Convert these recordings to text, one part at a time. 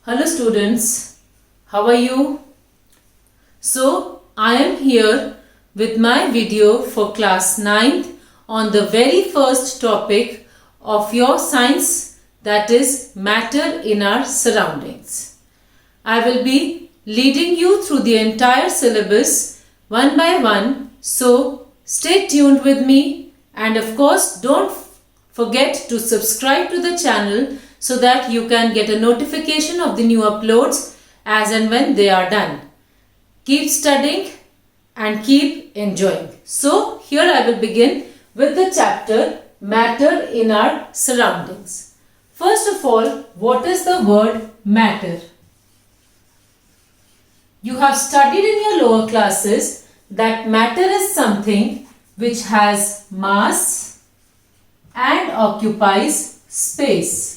Hello students, how are you? So I am here with my video for class 9th on the very first topic of your science, that is matter in our surroundings. I will be leading you through the entire syllabus one by one, so stay tuned with me, and of course don't forget to subscribe to the channel so that you can get a notification of the new uploads as and when they are done. Keep studying and keep enjoying. So here I will begin with the chapter matter in our surroundings. First of all, what is the word matter? You have studied in your lower classes that matter is something which has mass and occupies space.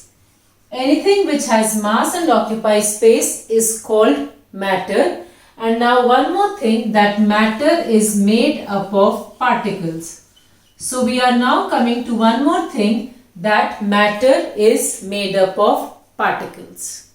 Anything which has mass and occupies space is called matter. And now one more thing, that matter is made up of particles. So we are now coming to one more thing, that matter is made up of particles.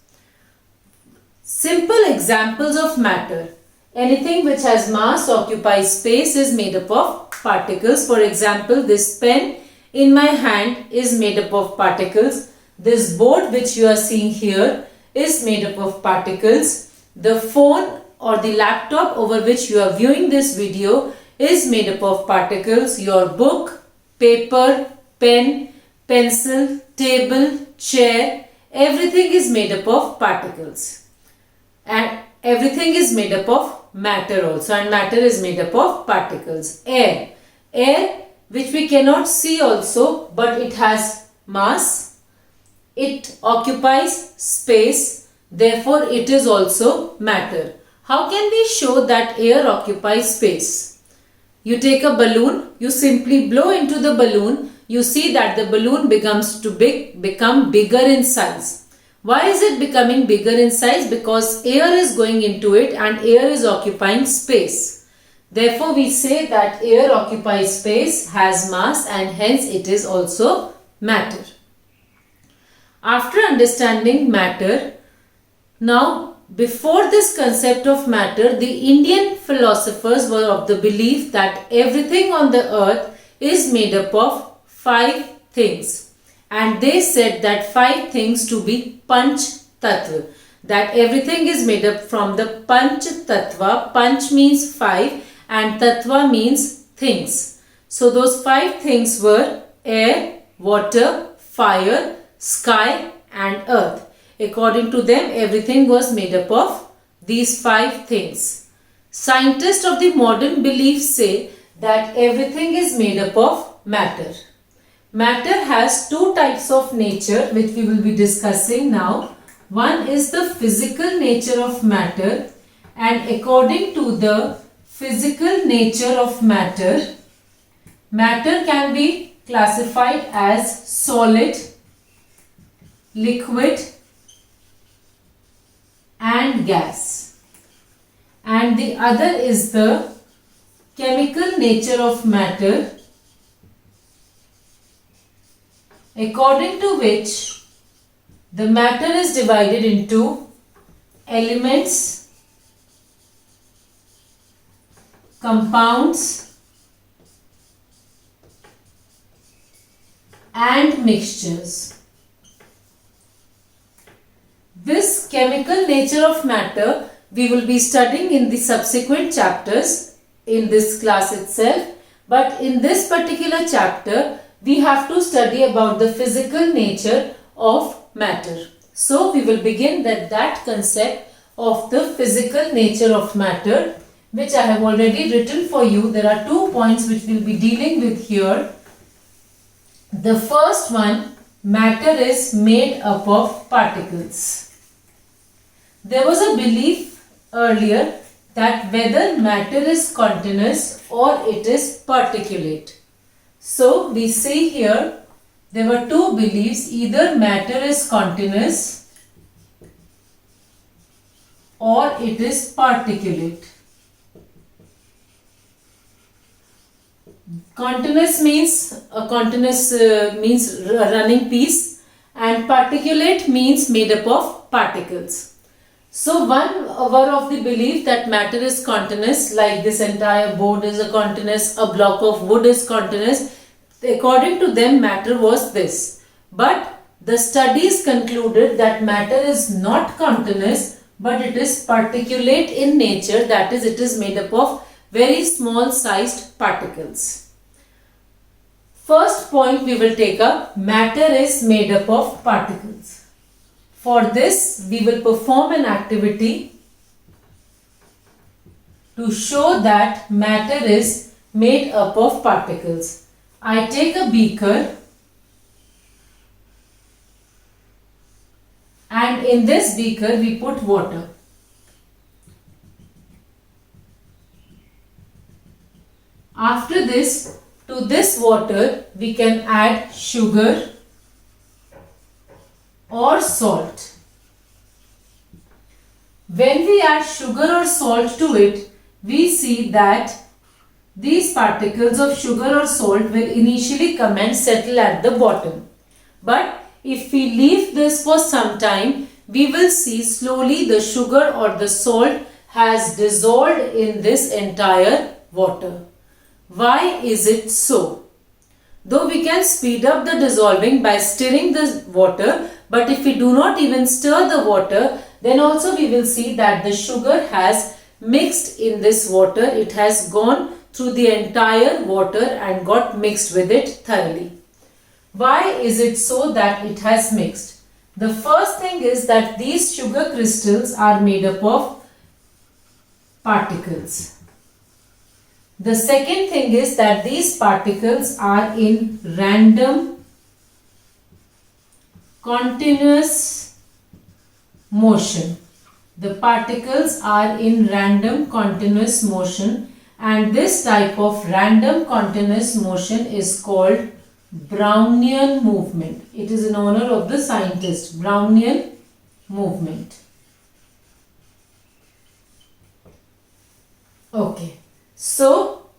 Simple examples of matter. Anything which has mass, occupies space is made up of particles. For example, this pen in my hand is made up of particles. This board which you are seeing here is made up of particles. The phone or the laptop over which you are viewing this video is made up of particles. Your book, paper, pen, pencil, table, chair, everything is made up of particles. And everything is made up of matter also, and matter is made up of particles. Air which we cannot see also, but it has mass. It occupies space, therefore it is also matter. How can we show that air occupies space? You take a balloon, you simply blow into the balloon, you see that the balloon become bigger in size. Why is it becoming bigger in size? Because air is going into it and air is occupying space. Therefore we say that air occupies space, has mass, and hence it is also matter. After understanding matter, now before this concept of matter, the Indian philosophers were of the belief that everything on the earth is made up of 5 things. And they said that 5 things to be Panch Tattva. That everything is made up from the Panch Tattva. Panch means 5 and Tattva means things. So those 5 things were air, water, fire, sky and earth. According to them, everything was made up of these 5 things. Scientists of the modern belief say that everything is made up of matter. Matter has 2 types of nature which we will be discussing now. One is the physical nature of matter, and according to the physical nature of matter, matter can be classified as solid, liquid and gas. And the other is the chemical nature of matter, according to which the matter is divided into elements, compounds and mixtures. This chemical nature of matter we will be studying in the subsequent chapters in this class itself, but in this particular chapter we have to study about the physical nature of matter. So we will begin that concept of the physical nature of matter, which I have already written for you. There are 2 points which we will be dealing with here. The first one, matter is made up of particles. There was a belief earlier that whether matter is continuous or it is particulate. So we see here there were 2 beliefs, either matter is continuous or it is particulate. Continuous means a running piece, and and particulate means made up of particles. So one were of the belief that matter is continuous, like this entire board is a continuous, a block of wood is continuous. According to them, matter was this. But the studies concluded that matter is not continuous, but it is particulate in nature, that is, it is made up of very small sized particles. First point we will take up, matter is made up of particles. For this, we will perform an activity to show that matter is made up of particles. I take a beaker and in this beaker we put water. After this, to this water we can add sugar or salt. When we add sugar or salt to it, we see that these particles of sugar or salt will initially come and settle at the bottom. But if we leave this for some time, we will see slowly the sugar or the salt has dissolved in this entire water. Why is it so? Though we can speed up the dissolving by stirring the water, but if we do not even stir the water, then also we will see that the sugar has mixed in this water. It has gone through the entire water and got mixed with it thoroughly. Why is it so that it has mixed? The first thing is that these sugar crystals are made up of particles. The second thing is that these particles are in random continuous motion. The particles are in random continuous motion, and this type of random continuous motion is called Brownian movement. It is in honor of the scientist, Brownian movement. Okay. So,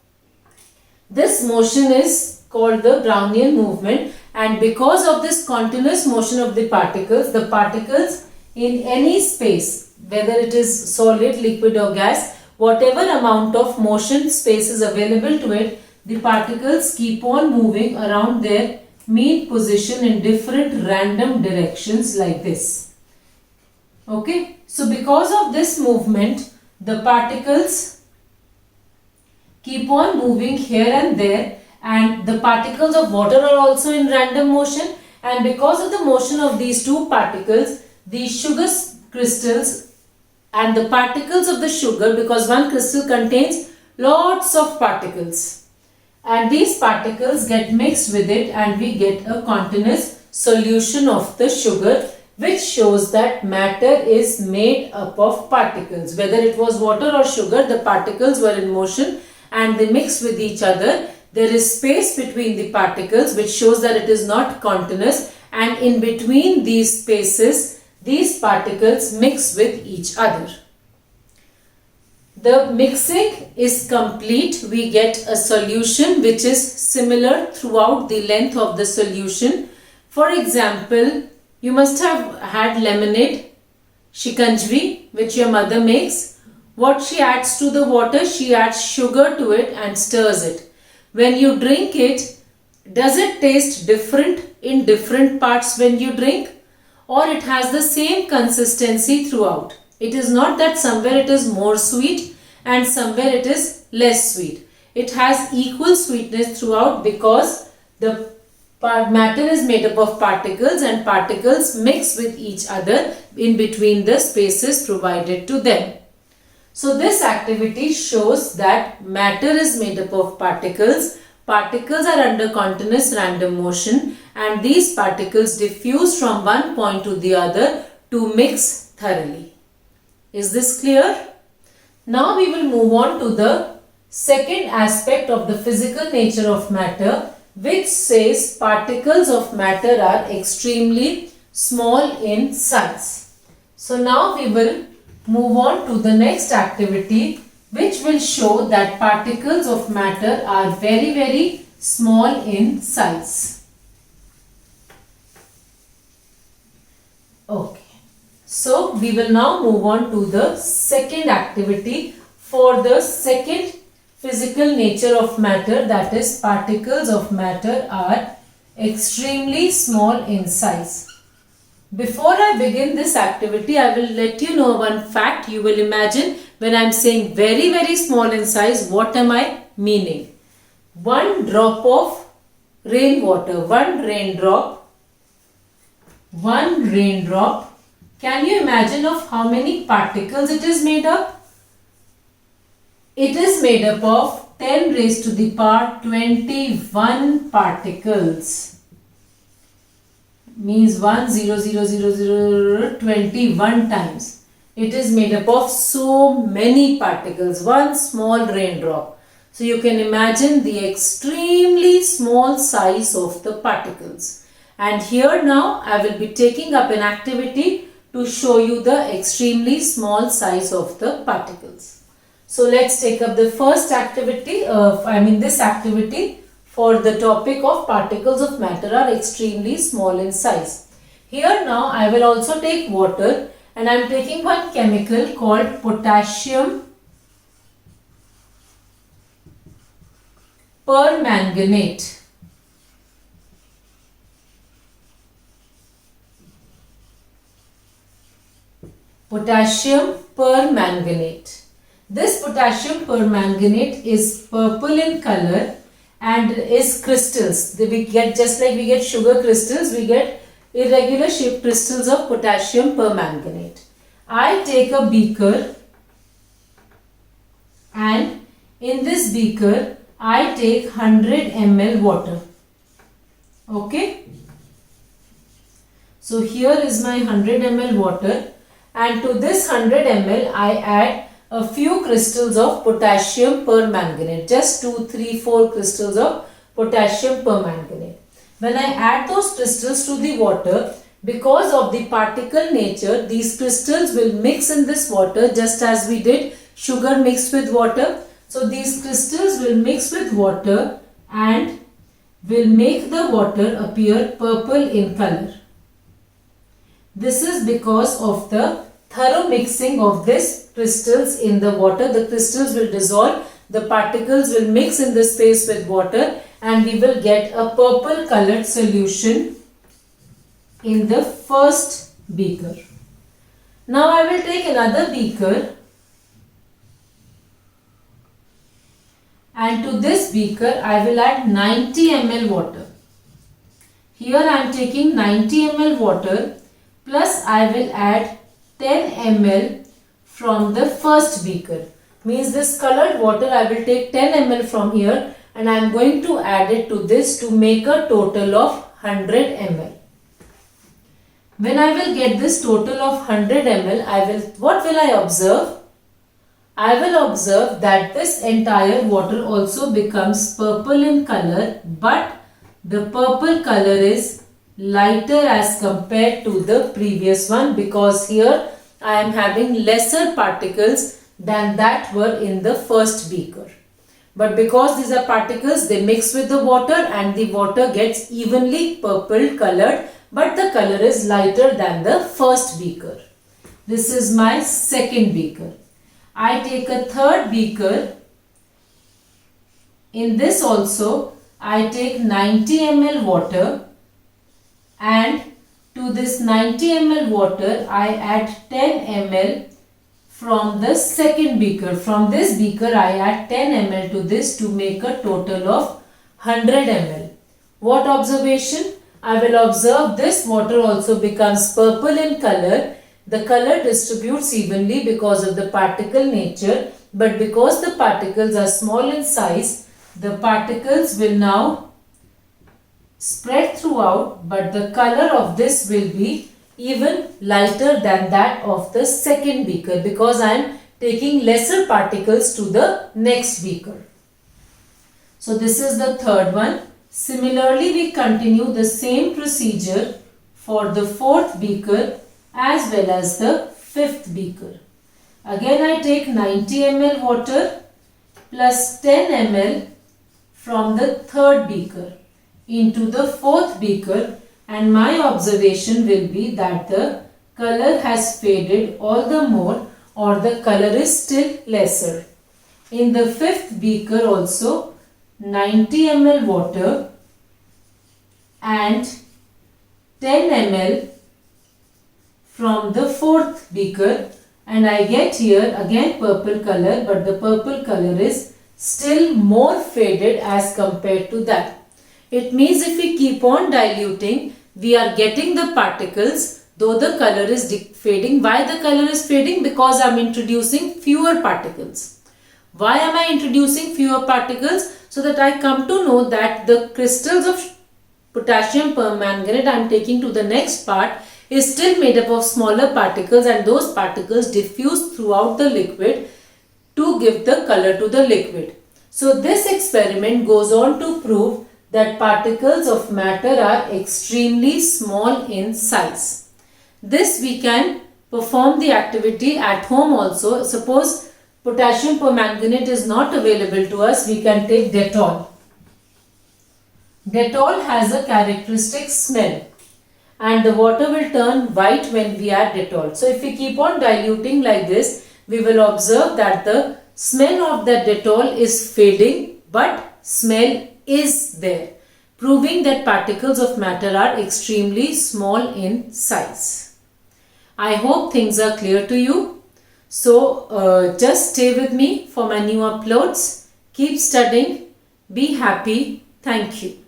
this motion is called the Brownian movement, and because of this continuous motion of the particles in any space, whether it is solid, liquid or gas, whatever amount of motion space is available to it, the particles keep on moving around their mean position in different random directions like this. Okay, so because of this movement, the particles keep on moving here and there, and the particles of water are also in random motion, and because of the motion of these two particles, these sugar crystals and the particles of the sugar, because one crystal contains lots of particles, and these particles get mixed with it and we get a continuous solution of the sugar, which shows that matter is made up of particles. Whether it was water or sugar, the particles were in motion and they mix with each other. There is space between the particles, which shows that it is not continuous, and in between these spaces, these particles mix with each other. The mixing is complete. We get a solution which is similar throughout the length of the solution. For example, you must have had lemonade, shikanjvi, which your mother makes. What she adds to the water, she adds sugar to it and stirs it. When you drink it, does it taste different in different parts when you drink? Or it has the same consistency throughout? It is not that somewhere it is more sweet and somewhere it is less sweet. It has equal sweetness throughout because the matter is made up of particles and particles mix with each other in between the spaces provided to them. So this activity shows that matter is made up of particles. Particles are under continuous random motion and these particles diffuse from one point to the other to mix thoroughly. Is this clear? Now we will move on to the second aspect of the physical nature of matter, which says particles of matter are extremely small in size. So now we will move on to the next activity, which will show that particles of matter are very, very small in size. Okay. So we will now move on to the second activity for the second physical nature of matter, that is particles of matter are extremely small in size. Before I begin this activity, I will let you know one fact. You will imagine when I am saying very very small in size, what am I meaning? One drop of rainwater, one raindrop, can you imagine of how many particles it is made up? It is made up of 10 raised to the power 21 particles. Means 1 times. It is made up of so many particles, one small raindrop. So you can imagine the extremely small size of the particles. And here now I will be taking up an activity to show you the extremely small size of the particles. So let's take up the first activity, this activity for the topic of particles of matter are extremely small in size. Here now I will also take water and I am taking one chemical called potassium permanganate. Potassium permanganate. This potassium permanganate is purple in color and is crystals. We get, just like we get sugar crystals, we get irregular shaped crystals of potassium permanganate. I take a beaker and in this beaker I take 100 ml water. Okay. So here is my 100 ml water and to this 100 ml I add a few crystals of potassium permanganate, just 2, 3, 4 crystals of potassium permanganate. When I add those crystals to the water, because of the particle nature, these crystals will mix in this water just as we did sugar mixed with water. So these crystals will mix with water and will make the water appear purple in color. This is because of the thorough mixing of these crystals in the water. The crystals will dissolve, the particles will mix in the space with water and we will get a purple colored solution in the first beaker. Now I will take another beaker and to this beaker I will add 90 ml water. Here I am taking 90 ml water plus I will add 10 ml from the first beaker. Means this colored water I will take 10 ml from here and I am going to add it to this to make a total of 100 ml. When I will get this total of 100 ml, what will I observe? I will observe that this entire water also becomes purple in color, but the purple color is lighter as compared to the previous one because here I am having lesser particles than that were in the first beaker. But because these are particles, they mix with the water and the water gets evenly purple colored, but the color is lighter than the first beaker. This is my second beaker. I take a third beaker. In this also, I take 90 ml water and to this 90 ml water, I add 10 ml from the second beaker. From this beaker, I add 10 ml to this to make a total of 100 ml. What observation? I will observe this water also becomes purple in color. The color distributes evenly because of the particle nature, but because the particles are small in size, the particles will now spread throughout, but the color of this will be even lighter than that of the second beaker because I am taking lesser particles to the next beaker. So this is the third one. Similarly, we continue the same procedure for the fourth beaker as well as the fifth beaker. Again, I take 90 ml water plus 10 ml from the third beaker into the fourth beaker, and my observation will be that the color has faded all the more or the color is still lesser. In the fifth beaker also 90 ml water and 10 ml from the fourth beaker, and I get here again purple color, but the purple color is still more faded as compared to that. It means if we keep on diluting, we are getting the particles though the color is fading. Why the color is fading? Because I am introducing fewer particles. Why am I introducing fewer particles? So that I come to know that the crystals of potassium permanganate I am taking to the next part is still made up of smaller particles, and those particles diffuse throughout the liquid to give the color to the liquid. So this experiment goes on to prove that particles of matter are extremely small in size. This we can perform the activity at home also. Suppose potassium permanganate is not available to us, we can take Dettol. Dettol has a characteristic smell and the water will turn white when we add Dettol. So if we keep on diluting like this, we will observe that the smell of the Dettol is fading, but smell is there, proving that particles of matter are extremely small in size. I hope things are clear to you. So just stay with me for my new uploads. Keep studying. Be happy. Thank you.